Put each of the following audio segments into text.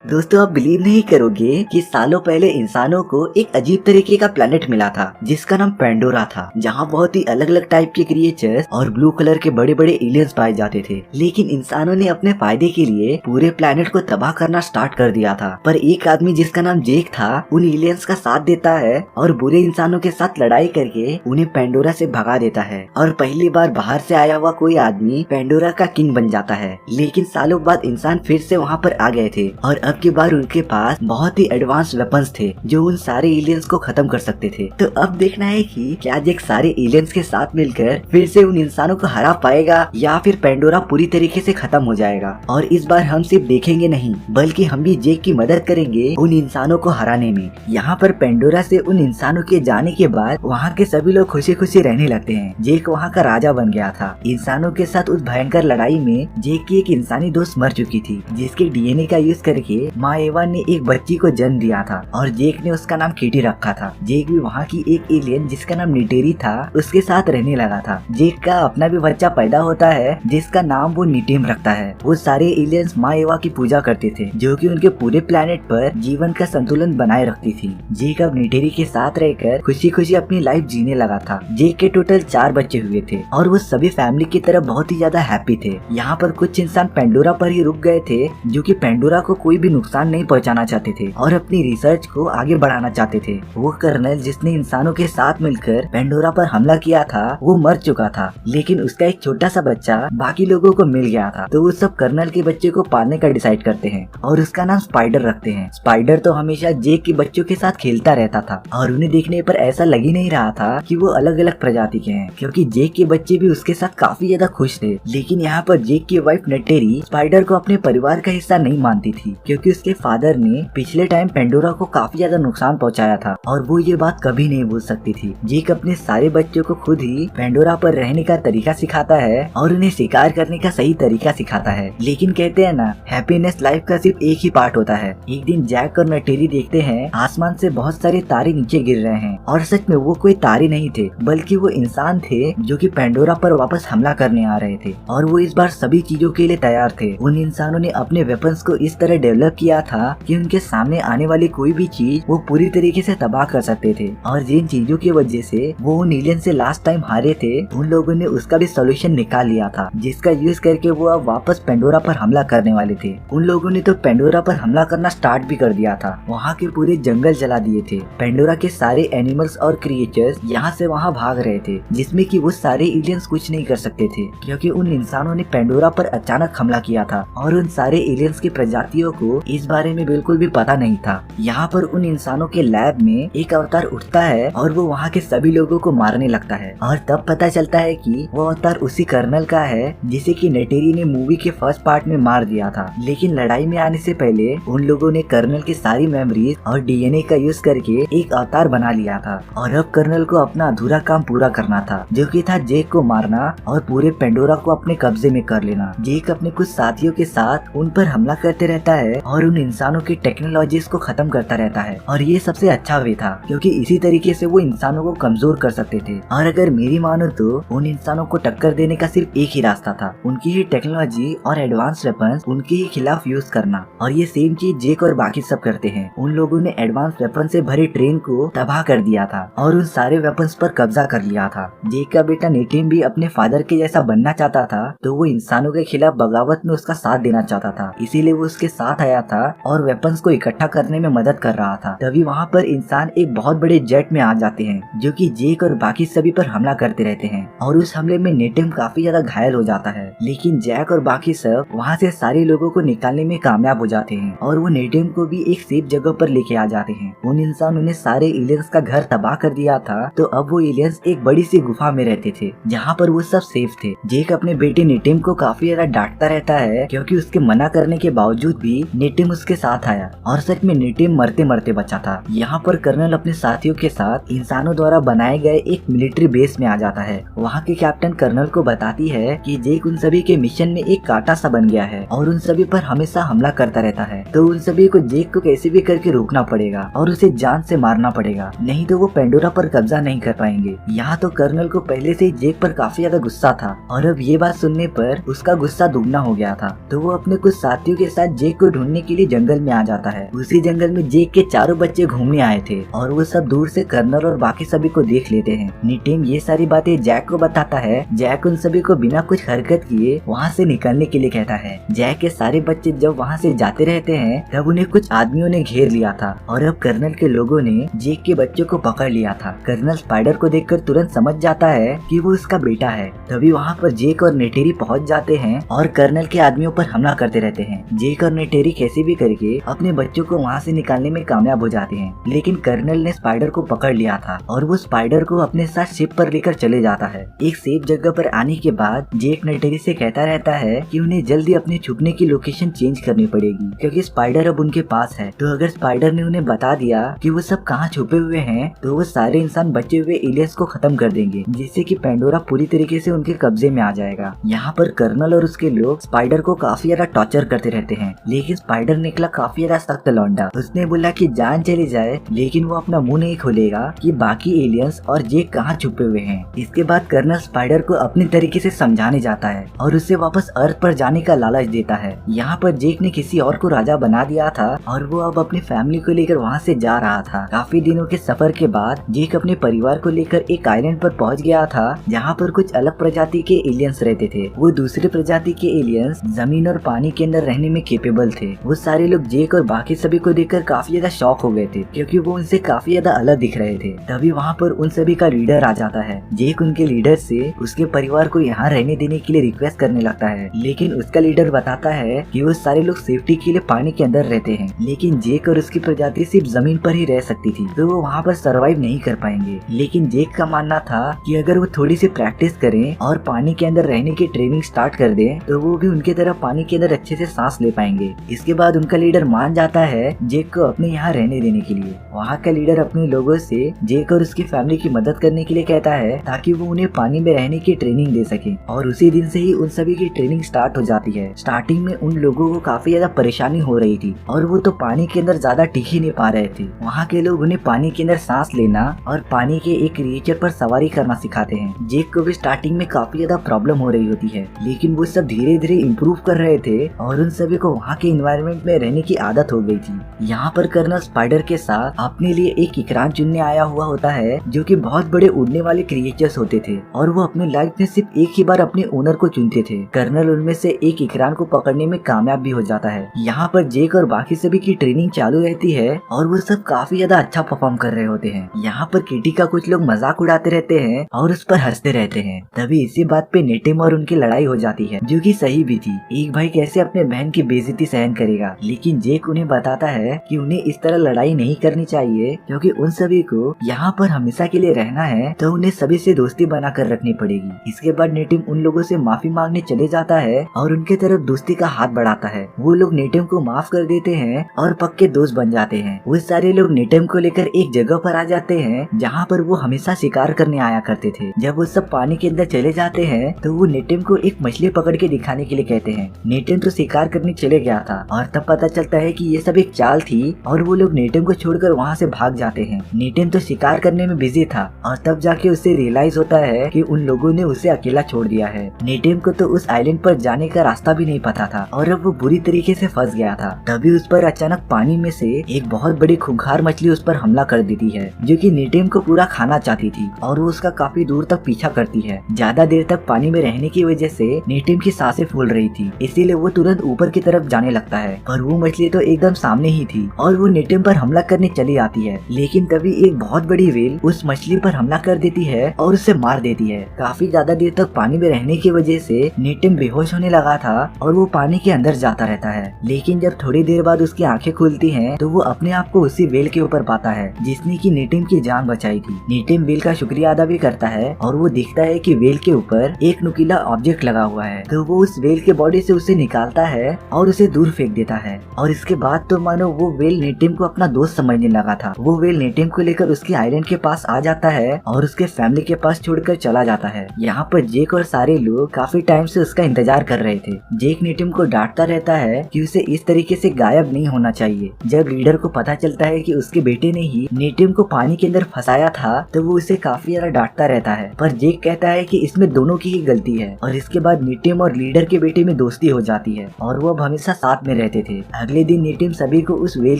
दोस्तों आप बिलीव नहीं करोगे कि सालों पहले इंसानों को एक अजीब तरीके का प्लेनेट मिला था जिसका नाम पेंडोरा था, जहाँ बहुत ही अलग अलग टाइप के क्रिएचर्स और ब्लू कलर के बड़े बड़े एलियंस पाए जाते थे। लेकिन इंसानों ने अपने फायदे के लिए पूरे प्लेनेट को तबाह करना स्टार्ट कर दिया था। पर एक आदमी जिसका नाम जेक था उन एलियंस का साथ देता है और बुरे इंसानों के साथ लड़ाई करके उन्हें पेंडोरा से भगा देता है और पहली बार बाहर से आया हुआ कोई आदमी पेंडोरा का किंग बन जाता है। लेकिन सालों बाद इंसान फिर से वहाँ पर आ गए थे और अब की बार उनके पास बहुत ही एडवांस वेपन्स थे जो उन सारे एलियंस को खत्म कर सकते थे। तो अब देखना है कि क्या जेक सारे एलियंस के साथ मिलकर फिर से उन इंसानों को हरा पाएगा या फिर पेंडोरा पूरी तरीके से खत्म हो जाएगा। और इस बार हम सिर्फ देखेंगे नहीं बल्कि हम भी जेक की मदद करेंगे उन इंसानों को हराने में। यहाँ पर पेंडोरा से उन इंसानों के जाने के बाद वहाँ के सभी लोग खुशी खुशी रहने लगते हैं। जेक वहाँ का राजा बन गया था। इंसानों के साथ उस भयंकर लड़ाई में जेक की एक इंसानी दोस्त मर चुकी थी जिसके डीएनए का यूज करके माँ एवा ने एक बच्ची को जन्म दिया था और जेक ने उसका नाम किटी रखा था। जेक भी वहाँ की एक एलियन जिसका नाम निटेरी था उसके साथ रहने लगा था। जेक का अपना भी बच्चा पैदा होता है जिसका नाम वो निटेम रखता है। वो सारे एलियंस माँ एवा की पूजा करते थे जो कि उनके पूरे प्लेनेट पर जीवन का संतुलन बनाए रखती थी। जेक अब निटेरी के साथ रहकर खुशी खुशी अपनी लाइफ जीने लगा था। जेक के टोटल 4 बच्चे हुए थे और वो सभी फैमिली की तरह बहुत ही ज्यादा हैप्पी थे। यहाँ पर कुछ इंसान पेंडोरा पर ही रुक गए थे जो कि पेंडोरा को कोई भी नुकसान नहीं पहुंचाना चाहते थे और अपनी रिसर्च को आगे बढ़ाना चाहते थे। वो कर्नल जिसने इंसानों के साथ मिलकर पेंडोरा पर हमला किया था वो मर चुका था, लेकिन उसका एक छोटा सा बच्चा बाकी लोगों को मिल गया था। तो वो सब कर्नल के बच्चे को पालने का डिसाइड करते हैं और उसका नाम स्पाइडर रखते हैं। स्पाइडर तो हमेशा जेक के बच्चों के साथ खेलता रहता था और उन्हें देखने पर ऐसा लग ही नहीं रहा था कि वो अलग अलग प्रजाति के हैं, क्योंकि जेक के बच्चे भी उसके साथ काफी ज्यादा खुश थे। लेकिन यहाँ पर जेक की वाइफ नेटेरी स्पाइडर को अपने परिवार का हिस्सा नहीं मानती थी, क्योंकि उसके फादर ने पिछले टाइम पेंडोरा को काफी ज्यादा नुकसान पहुंचाया था और वो ये बात कभी नहीं भूल सकती थी। जेक अपने सारे बच्चों को खुद ही पेंडोरा पर रहने का तरीका सिखाता है और उन्हें शिकार करने का सही तरीका सिखाता है। लेकिन कहते हैं ना, हैप्पीनेस लाइफ का सिर्फ एक ही पार्ट होता है। एक दिन जैक और नटेरी देखते हैं आसमान से बहुत सारे तारे नीचे गिर रहे हैं और सच में वो कोई तारे नहीं थे बल्कि वो इंसान थे जो कि पेंडोरा पर वापस हमला करने आ रहे थे और वो इस बार सभी चीजों के लिए तैयार थे। उन इंसानों ने अपने वेपन्स को इस तरह डेवलप किया था कि उनके सामने आने वाली कोई भी चीज वो पूरी तरीके से तबाह कर सकते थे और जिन चीजों की वजह से वो उन एलियन से लास्ट टाइम हारे थे उन लोगों ने उसका भी सोल्यूशन निकाल लिया था, जिसका यूज करके वो अब वापस पेंडोरा पर हमला करने वाले थे। उन लोगों ने तो पेंडोरा पर हमला करना स्टार्ट भी कर दिया था। वहाँ के पूरे जंगल जला दिए थे। पेंडोरा के सारे एनिमल्स और क्रिएचर्स यहाँ से वहाँ भाग रहे थे, जिसमें कि वो सारे एलियंस कुछ नहीं कर सकते थे क्योंकि उन इंसानों ने पेंडोरा पर अचानक हमला किया था और उन सारे एलियंस की प्रजातियों को इस बारे में बिल्कुल भी पता नहीं था। यहाँ पर उन इंसानों के लैब में एक अवतार उठता है और वो वहाँ के सभी लोगों को मारने लगता है और तब पता चलता है कि वो अवतार उसी कर्नल का है जिसे कि नेटेरी ने मूवी के फर्स्ट पार्ट में मार दिया था। लेकिन लड़ाई में आने से पहले उन लोगों ने कर्नल की सारी मेमोरीज और डीएनए का यूज करके एक अवतार बना लिया था और अब कर्नल को अपना अधूरा काम पूरा करना था, जो कि था जेक को मारना और पूरे पेंडोरा को अपने कब्जे में कर लेना। जेक अपने कुछ साथियों के साथ उन पर हमला करते रहता है और उन इंसानों की टेक्नोलॉजीज को खत्म करता रहता है और ये सबसे अच्छा वे था क्योंकि इसी तरीके से वो इंसानों को कमजोर कर सकते थे। और अगर मेरी मानो तो उन इंसानों को टक्कर देने का सिर्फ एक ही रास्ता था, उनकी ही टेक्नोलॉजी और एडवांस वेपन्स उनके ही खिलाफ यूज करना। और ये सेम चीज जेक और बाकी सब करते हैं। उन लोगों ने एडवांस वेपन से भरी ट्रेन को तबाह कर दिया था और उन सारे वेपन्स पर कब्जा कर लिया था। जेक का बेटा नेटिम भी अपने फादर के जैसा बनना चाहता था, तो वो इंसानों के खिलाफ बगावत में उसका साथ देना चाहता था, इसीलिए वो उसके साथ आया था और वेपन्स को इकट्ठा करने में मदद कर रहा था। तभी वहाँ पर इंसान एक बहुत बड़े जेट में आ जाते हैं जो कि जेक और बाकी सभी पर हमला करते रहते हैं और उस हमले में नेटिम काफी ज्यादा घायल हो जाता है। लेकिन जैक और बाकी सब वहाँ से सारे लोगों को निकालने में कामयाब हो जाते हैं और वो नेटिम को भी एक सेफ जगह पर लेके आ जाते हैं। उन इंसानों ने सारे एलियंस का घर तबाह कर दिया था, तो अब वो एलियंस एक बड़ी सी गुफा में रहते थे जहाँ पर वो सब सेफ थे। जेक अपने बेटे नेटिम को काफी ज्यादा डांटता रहता है क्योंकि उसके मना करने के बावजूद भी नेटिम उसके साथ आया और सच में नेटिम मरते मरते बचा था। यहाँ पर कर्नल अपने साथियों के साथ इंसानों द्वारा बनाए गए एक मिलिट्री बेस में आ जाता है। वहाँ के कैप्टन कर्नल को बताती है कि जेक उन सभी के मिशन में एक कांटा सा बन गया है और उन सभी पर हमेशा हमला करता रहता है, तो उन सभी को जेक को कैसे भी करके रोकना पड़ेगा और उसे जान से मारना पड़ेगा, नहीं तो वो पेंडोरा पर कब्जा नहीं कर पाएंगे। यहाँ तो कर्नल को पहले से ही जेक पर काफी ज्यादा गुस्सा था और अब ये बात सुनने पर उसका गुस्सा दुगना हो गया था, तो वो अपने कुछ साथियों के साथ जेक को ढूंढने घूमने के लिए जंगल में आ जाता है। उसी जंगल में जेक के चारों बच्चे घूमने आए थे और वो सब दूर से कर्नल और बाकी सभी को देख लेते हैं। निटिम ये सारी बातें जैक को बताता है। जैक उन सभी को बिना कुछ हरकत किए वहाँ से निकलने के लिए कहता है। जैक के सारे बच्चे जब वहाँ से जाते रहते हैं तब उन्हें कुछ आदमियों ने घेर लिया था और अब कर्नल के लोगों ने जेक के बच्चों को पकड़ लिया था। कर्नल स्पाइडर को देखकर तुरंत समझ जाता है कि वो उसका बेटा है। तभी वहाँ पर जेक और नेटेरी पहुँच जाते हैं और कर्नल के आदमियों पर हमला करते रहते हैं। जेक और नेटेरी कैसे भी करके अपने बच्चों को वहाँ से निकालने में कामयाब हो जाते हैं, लेकिन कर्नल ने स्पाइडर को पकड़ लिया था और वो स्पाइडर को अपने साथ शिप पर लेकर चले जाता है। एक सेफ जगह पर आने के बाद जेक नेटेरी से कहता रहता है कि उन्हें जल्दी अपने छुपने की लोकेशन चेंज करनी पड़ेगी क्योंकि स्पाइडर अब उनके पास है। तो अगर स्पाइडर ने उन्हें बता दिया कि वो सब कहाँ छुपे हुए हैं तो वो सारे इंसान बचे हुए एलियंस को खत्म कर देंगे, जिससे कि पेंडोरा पूरी तरीके से उनके कब्जे में आ जाएगा। यहाँ पर कर्नल और उसके लोग स्पाइडर को काफी ज्यादा टॉर्चर करते रहते हैं, लेकिन स्पाइडर निकला काफी ज्यादा सख्त लौंडा। उसने बोला कि जान चली जाए लेकिन वो अपना मुंह नहीं खोलेगा कि बाकी एलियंस और जेक कहाँ छुपे हुए हैं। इसके बाद कर्नल स्पाइडर को अपनी तरीके से समझाने जाता है और उसे वापस अर्थ पर जाने का लालच देता है। यहाँ पर जेक ने किसी और को राजा बना दिया था और वो अब अपनी फैमिली को लेकर वहाँ से जा रहा था। काफी दिनों के सफर के बाद जेक अपने परिवार को लेकर एक आइलैंड पर पहुँच गया था जहाँ पर कुछ अलग प्रजाति के एलियंस रहते थे। वो दूसरी प्रजाति के एलियंस जमीन और पानी के अंदर रहने में केपेबल थे। वो सारे लोग जेक और बाकी सभी को देखकर काफी ज्यादा शॉक हो गए थे क्योंकि वो उनसे काफी ज्यादा अलग दिख रहे थे। तभी वहाँ पर उन सभी का लीडर आ जाता है। जेक उनके लीडर से उसके परिवार को यहाँ रहने देने के लिए रिक्वेस्ट करने लगता है, लेकिन उसका लीडर बताता है कि वो सारे लोग सेफ्टी के लिए पानी के अंदर रहते हैं, लेकिन जेक और उसकी प्रजाति सिर्फ जमीन पर ही रह सकती थी तो वो वहाँ पर सरवाइव नहीं कर पाएंगे। लेकिन जेक का मानना था कि अगर वो थोड़ी सी प्रैक्टिस करें और पानी के अंदर रहने की ट्रेनिंग स्टार्ट कर दें तो वो भी उनके तरह पानी के अंदर अच्छे से सांस ले पाएंगे। इसके बाद उनका लीडर मान जाता है जेक को अपने यहाँ रहने देने के लिए। वहाँ का लीडर अपने लोगों से जेक और उसकी फैमिली की मदद करने के लिए कहता है ताकि वो उन्हें पानी में रहने की ट्रेनिंग दे सके और उसी दिन से ही उन सभी की ट्रेनिंग स्टार्ट हो जाती है। स्टार्टिंग में उन लोगों को काफी ज्यादा परेशानी हो रही थी और वो तो पानी के अंदर ज्यादा टिक ही नहीं पा रहे थे। वहाँ के लोग उन्हें पानी के अंदर सांस लेना और पानी के एक क्रिएचर पर सवारी करना सिखाते हैं। जेक को भी स्टार्टिंग में काफी ज्यादा प्रॉब्लम हो रही होती है, लेकिन वो सब धीरे धीरे इम्प्रूव कर रहे थे और उन सभी को वहाँ के एनवायरनमेंट में रहने की आदत हो गई थी। यहाँ पर कर्नल स्पाइडर के साथ अपने लिए एक इकरान चुनने आया हुआ होता है जो कि बहुत बड़े उड़ने वाले क्रिएचर्स होते थे और वो अपनी लाइफ में सिर्फ एक ही बार अपने ओनर को चुनते थे। कर्नल उनमें से एक इकरान को पकड़ने में कामयाब भी हो जाता है। यहाँ पर जेक और बाकी सभी की ट्रेनिंग चालू रहती है और वो सब काफी ज्यादा अच्छा परफॉर्म कर रहे होते हैं। यहाँ पर किटी का कुछ लोग मजाक उड़ाते रहते हैं और उस पर हंसते रहते हैं। तभी इसी बात पे नेटिम और उनकी लड़ाई हो जाती है जो कि सही भी थी। एक भाई कैसे अपने बहन की बेइज्जती सहन करेगा, लेकिन जेक उन्हें बताता है कि उन्हें इस तरह लड़ाई नहीं करनी चाहिए क्योंकि उन सभी को यहाँ पर हमेशा के लिए रहना है तो उन्हें सभी से दोस्ती बना कर रखनी पड़ेगी। इसके बाद नेटिम उन लोगों से माफी मांगने चले जाता है और उनके तरफ दोस्ती का हाथ बढ़ाता है। वो लोग नेटिम को माफ कर देते हैं और पक्के दोस्त बन जाते हैं। वो सारे लोग नेटिम को लेकर एक जगह पर आ जाते हैं जहाँ पर वो हमेशा शिकार करने आया करते थे। जब वो सब पानी के अंदर चले जाते हैं तो वो नेटिम को एक मछली पकड़ के दिखाने के लिए कहते हैं। नेटिम तो शिकार करने चले गया था और तब पता चलता है कि ये सब एक चाल थी और वो लोग नेटिम को छोड़कर वहाँ से भाग जाते हैं। नेटिम तो शिकार करने में बिजी था और तब जाके उसे रियलाइज होता है कि उन लोगों ने उसे अकेला छोड़ दिया है। नेटिम को तो उस आइलैंड पर जाने का रास्ता भी नहीं पता था और अब वो बुरी तरीके से फंस गया था। तभी उस पर अचानक पानी में से एक बहुत बड़ी खूंखार मछली उस पर हमला कर देती है जो कि नेटिम को पूरा खाना चाहती थी और वो उसका काफी दूर तक पीछा करती है। ज्यादा देर तक पानी में रहने की वजह से नेटिम की सांसें फूल रही थी, इसीलिए वो तुरंत ऊपर की तरफ जाने लगता है। पर वो मछली तो एकदम सामने ही थी और वो नेटिम पर हमला करने चली आती है, लेकिन तभी एक बहुत बड़ी व्हेल उस मछली पर हमला कर देती है और उसे मार देती है। काफी ज्यादा देर तक पानी में रहने की वजह से नेटिम बेहोश होने लगा था और वो पानी के अंदर जाता रहता है, लेकिन जब थोड़ी देर बाद उसकी आंखें खुलती हैं तो वो अपने आप को उसी व्हेल के ऊपर पाता है जिसने की नेटिम की जान बचाई थी। नेटिम व्हेल का शुक्रिया अदा भी करता है और वो देखता है कि व्हेल के ऊपर एक नुकीला ऑब्जेक्ट लगा हुआ है, तो वो उस व्हेल के बॉडी से उसे निकालता है और उसे दूर फेंक देता है। और इसके बाद तो मानो वो व्हेल नेटिम को अपना दोस्त समझने लगा था। वो व्हेल नेटिम को लेकर उसके आइलैंड के पास आ जाता है और उसके फैमिली के पास छोड़कर चला जाता है। यहाँ पर जेक और सारे लोग काफी टाइम से उसका इंतजार कर रहे थे। जेक नेटिम को डांटता रहता है कि उसे इस तरीके से गायब नहीं होना चाहिए। जब लीडर को पता चलता है कि उसके बेटे ने ही नेटिम को पानी के अंदर फंसाया था तो वो उसे काफी ज्यादा डांटता रहता है, पर जेक कहता है कि इसमें दोनों की ही गलती है। और इसके बाद नेटिम और लीडर के बेटे में दोस्ती हो जाती है और वो अब हमेशा साथ में रहते रहते थे। अगले दिन नेटिम सभी को उस वेल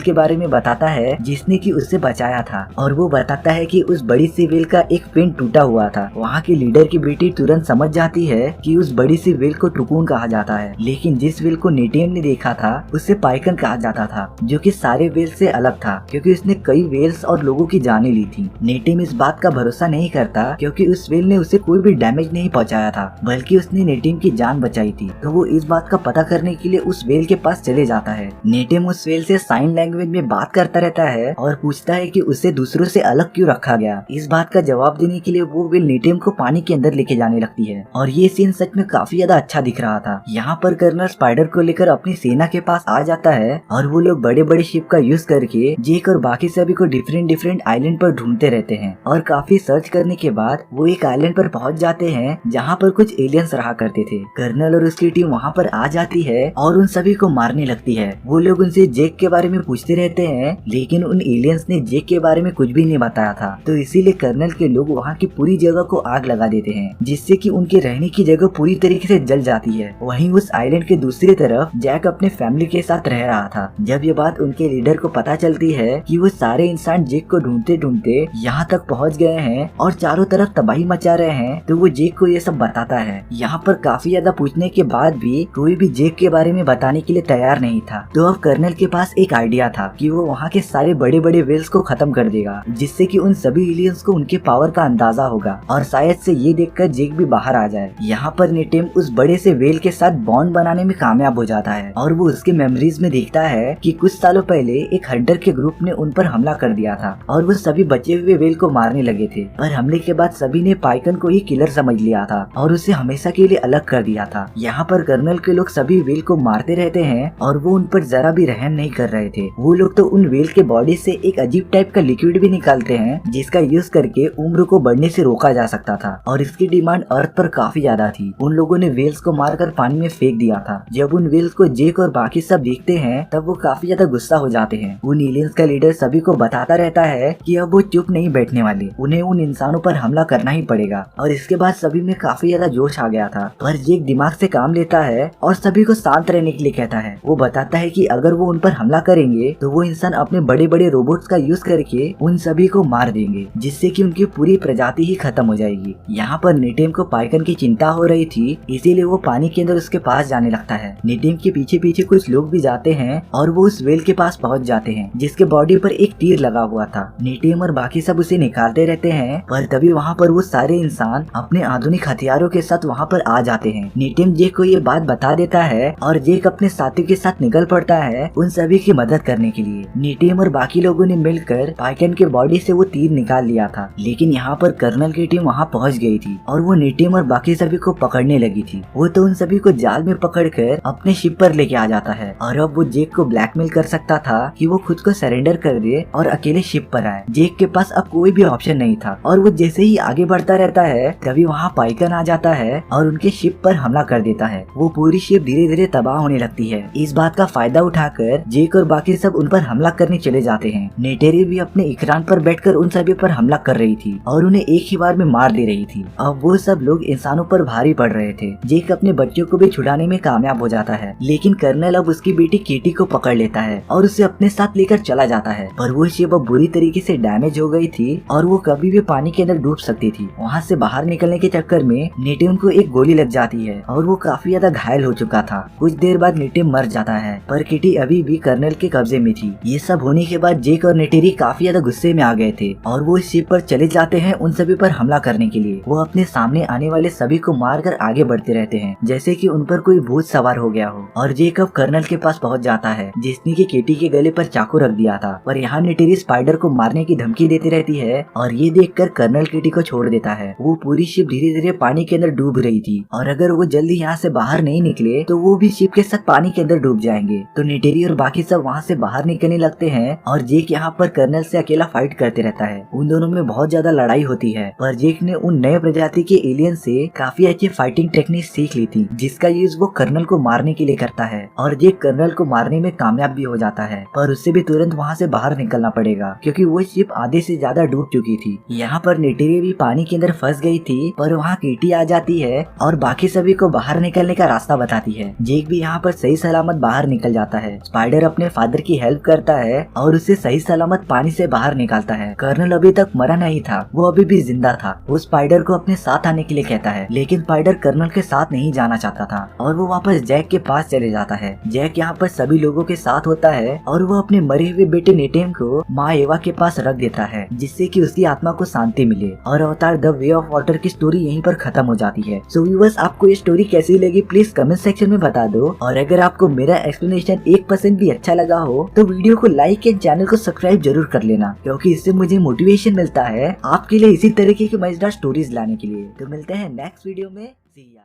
के बारे में बताता है जिसने की उससे बचाया था, और वो बताता है कि उस बड़ी सी वेल का एक फिन टूटा हुआ था। वहाँ की लीडर की बेटी तुरंत समझ जाती है कि उस बड़ी सी वेल को टुकून कहा जाता है, लेकिन जिस वेल को नेटिम ने देखा था उसे पाइकन कहा जाता था, जो कि सारे वेल से अलग था क्योंकि उसने कई वेल्स और लोगों की जानें ली थी। नेटिम इस बात का भरोसा नहीं करता क्योंकि उस वेल ने उसे कोई भी डैमेज नहीं पहुंचाया था, बल्कि उसने नेटिम की जान बचाई थी। तो वो इस बात का पता करने के लिए उस वेल के पास चले जाता है। नेटिम उस वेल से साइन लैंग्वेज में बात करता रहता है और पूछता है कि उसे दूसरों से अलग क्यों रखा गया। इस बात का जवाब देने के लिए वो वेल नेटिम को पानी के अंदर लेके जाने लगती है, और ये सीन सच में काफी ज्यादा अच्छा दिख रहा था। यहाँ पर कर्नल स्पाइडर को लेकर अपनी सेना के पास आ जाता है, और वो लोग बड़े बड़े शिप का यूज करके जेक और बाकी सभी को डिफरेंट आइलैंड पर ढूंढते रहते हैं। और काफी सर्च करने के बाद वो एक आइलैंड पर पहुंच जाते हैं जहाँ पर कुछ एलियंस रहा करते थे। कर्नल और उसकी टीम वहाँ पर आ जाती है और उन सभी को मारने लगती है। वो लोग उनसे जेक के बारे में पूछते रहते हैं, लेकिन उन एलियंस ने जेक के बारे में कुछ भी नहीं बताया था। तो इसीलिए कर्नल के लोग वहाँ की पूरी जगह को आग लगा देते हैं, जिससे कि उनके रहने की जगह पूरी तरीके से जल जाती है। वहीं उस आइलैंड के दूसरी तरफ जैक अपने फैमिली के साथ रह रहा था। जब ये बात उनके लीडर को पता चलती है कि वो सारे इंसान जेक को ढूंढते ढूंढते यहाँ तक पहुँच गए हैं और चारों तरफ तबाही मचा रहे हैं, तो वो जेक को ये सब बताता है। यहाँ पर काफी ज्यादा पूछने के बाद भी कोई भी जेक के बारे में बताने के लिए तैयार नहीं था। तो अब कर्नल के पास एक आइडिया था कि वो वहाँ के सारे बड़े बड़े वेल्स को खत्म कर देगा, जिससे कि उन सभी एलियंस को उनके पावर का अंदाजा होगा, और शायद से ये देखकर जेक भी बाहर आ जाए। यहाँ पर नेटिम उस बड़े से वेल के साथ बॉन्ड बनाने में कामयाब हो जाता है, और वो उसके मेमोरीज में देखता है कि कुछ सालों पहले एक हंटर के ग्रुप ने उन पर हमला कर दिया था, और वो सभी बचे हुए वेल को मारने लगे थे। पर हमले के बाद सभी ने पाइकन को ही किलर समझ लिया था और उसे हमेशा के लिए अलग कर दिया था। यहाँ पर कर्नल के लोग सभी वेल को मारते रहते हैं, और वो उन पर जरा भी रहम नहीं कर रहे थे। वो लोग तो उन वेल के बॉडी से एक अजीब टाइप का लिक्विड भी निकालते हैं, जिसका यूज करके उम्र को बढ़ने से रोका जा सकता था, और इसकी डिमांड अर्थ पर काफी ज्यादा थी। उन लोगों ने वेल्स को मारकर पानी में फेंक दिया था। जब उन वेल्स को जेक और बाकी सब देखते हैं तब वो काफी ज्यादा गुस्सा हो जाते हैं। उन एलियंस का लीडर सभी को बताता रहता है कि अब वो चुप नहीं बैठने वाले, उन्हें उन इंसानों पर हमला करना ही पड़ेगा। और इसके बाद सभी में काफी ज्यादा जोश आ गया था, पर जेक दिमाग से काम लेता है और सभी को शांत रहने के लिए कहता है। वो बताता है कि अगर वो उन पर हमला करेंगे तो वो इंसान अपने बड़े बड़े रोबोट्स का यूज करके उन सभी को मार देंगे, जिससे कि उनकी पूरी प्रजाति ही खत्म हो जाएगी। यहाँ पर नेटिम को पाइकन की चिंता हो रही थी, इसीलिए वो पानी के अंदर उसके पास जाने लगता है। नेटिम के पीछे पीछे कुछ लोग भी जाते हैं और वो उस वेल के पास पहुँच जाते हैं, जिसके बॉडी पर एक तीर लगा हुआ था। नेटिम और बाकी सब उसे निकालते रहते हैं, पर तभी वहाँ पर वो सारे इंसान अपने आधुनिक हथियारों के साथ वहाँ पर आ जाते हैं। नेटिम जेक को ये बात बता देता है और जेक अपने साथी के साथ निकल पड़ता है उन सभी की मदद करने के लिए। नेटिम और बाकी लोगों ने मिलकर पाइकन के बॉडी से वो तीर निकाल लिया था, लेकिन यहाँ पर कर्नल की टीम वहाँ पहुँच गई थी और वो नेटिम और बाकी सभी को पकड़ने लगी थी। वो तो उन सभी को जाल में पकड़कर अपने शिप पर लेके आ जाता है, और अब वो जेक को ब्लैकमेल कर सकता था कि वो खुद को सरेंडर कर दे और अकेले शिप पर आए। जेक के पास अब कोई भी ऑप्शन नहीं था, और वो जैसे ही आगे बढ़ता रहता है तभी वहाँ पाइकन आ जाता है और उनके शिप पर हमला कर देता है। वो पूरी शिप धीरे धीरे तबाह होने लगती है। इस बात का फायदा उठाकर जेक और बाकी सब उन पर हमला करने चले जाते हैं। नेटेरी भी अपने इकरान पर बैठकर उन सभी पर हमला कर रही थी और उन्हें एक ही बार में मार दे रही थी। अब वो सब लोग इंसानों पर भारी पड़ रहे थे। जेक अपने बच्चों को भी छुड़ाने में कामयाब हो जाता है, लेकिन कर्नल अब उसकी बेटी केटी को पकड़ लेता है और उसे अपने साथ लेकर चला जाता है। पर वो शिप अब बुरी तरीके से डैमेज हो गई थी और वो कभी भी पानी के अंदर डूब सकती थी। वहाँ से बाहर निकलने के चक्कर में नेटिम को एक गोली लग जाती है और वो काफी ज्यादा घायल हो चुका था। कुछ देर बाद नेटिम मर जाता है, पर किटी अभी भी कर्नल के कब्जे में थी। ये सब होने के बाद जेक और नेटेरी काफी ज्यादा गुस्से में आ गए थे और वो इस शिप पर चले जाते हैं उन सभी पर हमला करने के लिए। वो अपने सामने आने वाले सभी को मारकर आगे बढ़ते रहते हैं, जैसे कि उन पर कोई भूत सवार हो गया हो। और जेक अब कर्नल के पास पहुंच जाता है, जिसने की केटी के गले पर चाकू रख दिया था। पर यहाँ नेटेरी स्पाइडर को मारने की धमकी देती रहती है और ये देखकर कर्नल केटी को छोड़ देता है। वो पूरी शिप धीरे धीरे पानी के अंदर डूब रही थी और अगर वो जल्दी यहाँ से बाहर नहीं निकले तो वो भी शिप के साथ पानी के अंदर डूब जाएंगे। तो नेटेरी और बाकी सब वहाँ से बाहर निकलने लगते हैं और जेक यहाँ पर कर्नल से अकेला फाइट करते रहता है। उन दोनों में बहुत ज्यादा लड़ाई होती है, पर जेक ने उन नए प्रजाति के एलियन से काफी अच्छी फाइटिंग टेक्निक सीख ली थी, जिसका यूज वो कर्नल को मारने के लिए करता है। और जेक कर्नल को मारने में कामयाब भी हो जाता है, पर उससे भी तुरंत वहाँ से बाहर निकलना पड़ेगा क्योंकि वो शिप आधे से ज्यादा डूब चुकी थी। यहाँ पर नेटेरी भी पानी के अंदर फंस गई थी, पर वहाँ केटी आ जाती है और बाकी सभी को बाहर निकलने का रास्ता बताती है। जेक भी यहाँ पर सही सलामत बाहर निकल जाता है। स्पाइडर अपने फादर की हेल्प करता है और उसे सही सलामत पानी से बाहर निकालता है। कर्नल अभी तक मरा नहीं था, वो अभी भी जिंदा था। वो स्पाइडर को अपने साथ आने के लिए कहता है, लेकिन स्पाइडर कर्नल के साथ नहीं जाना चाहता था और वो वापस जैक के पास चले जाता है। जैक यहाँ पर सभी लोगों के साथ होता है और वो अपने मरे हुए बेटे नेटेम को माँ एवा के पास रख देता है, जिससे कि उसकी आत्मा को शांति मिले। और अवतार द वे ऑफ वाटर की स्टोरी यहीं पर खत्म हो जाती है। सो व्यूअर्स, आपको ये स्टोरी कैसी लगी प्लीज कमेंट सेक्शन में बता दो। और अगर आपको मेरा एक्सप्लेनेशन 1% भी अच्छा लगा हो तो वीडियो को लाइक एंड चैनल को सब्सक्राइब जरूर कर लेना, क्योंकि इससे मुझे मोटिवेशन मिलता है आपके लिए इसी तरीके की मजेदार स्टोरीज लाने के लिए। तो मिलते हैं नेक्स्ट वीडियो में। See ya।